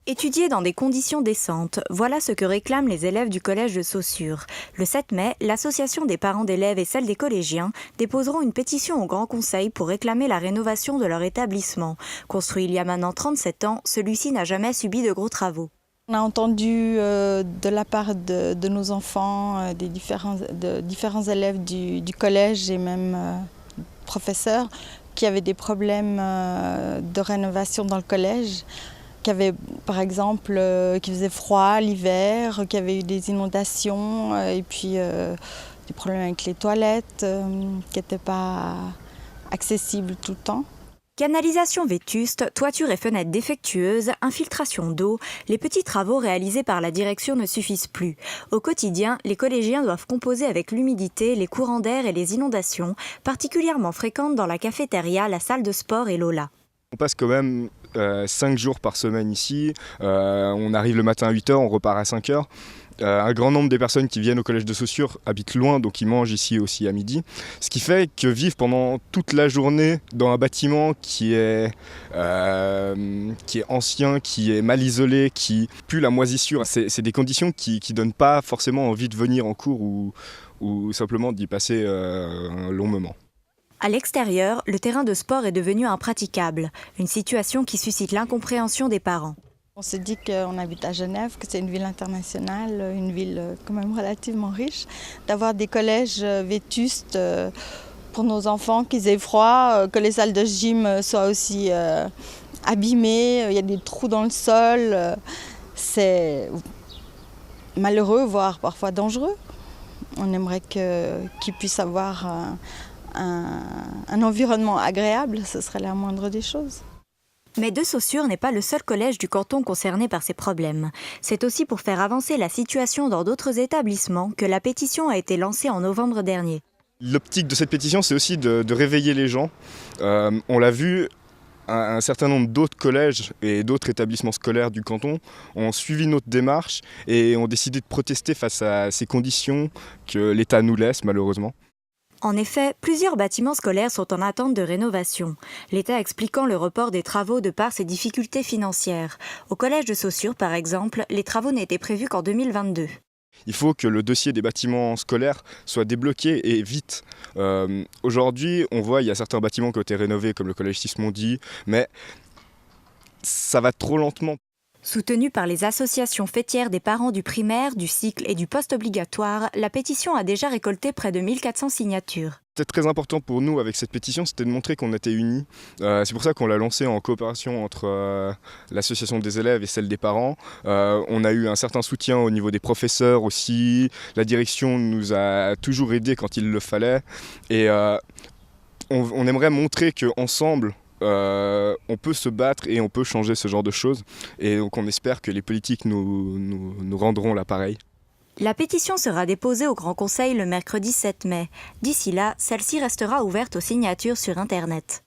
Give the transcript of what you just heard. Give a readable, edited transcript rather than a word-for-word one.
Étudier dans des conditions décentes, voilà ce que réclament les élèves du collège de Saussure. Le 7 mai, l'association des parents d'élèves et celle des collégiens déposeront une pétition au Grand Conseil pour réclamer la rénovation de leur établissement. Construit il y a maintenant 37 ans, celui-ci n'a jamais subi de gros travaux. On a entendu de la part de nos enfants, de différents élèves du collège et même professeurs, qui avaient des problèmes de rénovation dans le collège. Qu'il y avait, par exemple, qu'il faisait froid l'hiver, qu'il y avait eu des inondations et puis des problèmes avec les toilettes qui n'étaient pas accessibles tout le temps. Canalisation vétuste, toiture et fenêtres défectueuses, infiltration d'eau, les petits travaux réalisés par la direction ne suffisent plus. Au quotidien, les collégiens doivent composer avec l'humidité, les courants d'air et les inondations, particulièrement fréquentes dans la cafétéria, la salle de sport et l'aula. On passe quand même 5 jours par semaine ici, on arrive le matin à 8h, on repart à 5h. Un grand nombre des personnes qui viennent au collège de Saussure habitent loin, donc ils mangent ici aussi à midi. Ce qui fait que vivre pendant toute la journée dans un bâtiment qui est ancien, qui est mal isolé, qui pue la moisissure, c'est des conditions qui ne donnent pas forcément envie de venir en cours ou simplement d'y passer un long moment. À l'extérieur, le terrain de sport est devenu impraticable, une situation qui suscite l'incompréhension des parents. On se dit qu'on habite à Genève, que c'est une ville internationale, une ville quand même relativement riche. D'avoir des collèges vétustes pour nos enfants, qu'ils aient froid, que les salles de gym soient aussi abîmées, il y a des trous dans le sol. C'est malheureux, voire parfois dangereux. On aimerait qu'ils puissent avoir un environnement agréable, ce serait la moindre des choses. Mais De Saussure n'est pas le seul collège du canton concerné par ces problèmes. C'est aussi pour faire avancer la situation dans d'autres établissements que la pétition a été lancée en novembre dernier. L'optique de cette pétition, c'est aussi de réveiller les gens. On l'a vu, un certain nombre d'autres collèges et d'autres établissements scolaires du canton ont suivi notre démarche et ont décidé de protester face à ces conditions que l'État nous laisse malheureusement. En effet, plusieurs bâtiments scolaires sont en attente de rénovation, l'État expliquant le report des travaux de par ses difficultés financières. Au collège de Saussure, par exemple, les travaux n'étaient prévus qu'en 2022. Il faut que le dossier des bâtiments scolaires soit débloqué et vite. Aujourd'hui, on voit qu'il y a certains bâtiments qui ont été rénovés, comme le collège Sismondi, mais ça va trop lentement. Soutenue par les associations fêtières des parents du primaire, du cycle et du post-obligatoire, la pétition a déjà récolté près de 1400 signatures. C'était très important pour nous avec cette pétition, c'était de montrer qu'on était unis. C'est pour ça qu'on l'a lancée en coopération entre l'association des élèves et celle des parents. On a eu un certain soutien au niveau des professeurs aussi. La direction nous a toujours aidés quand il le fallait. Et on aimerait montrer qu'ensemble, on peut se battre et on peut changer ce genre de choses. Et donc on espère que les politiques nous rendront l'appareil. La pétition sera déposée au Grand Conseil le mercredi 7 mai. D'ici là, celle-ci restera ouverte aux signatures sur Internet.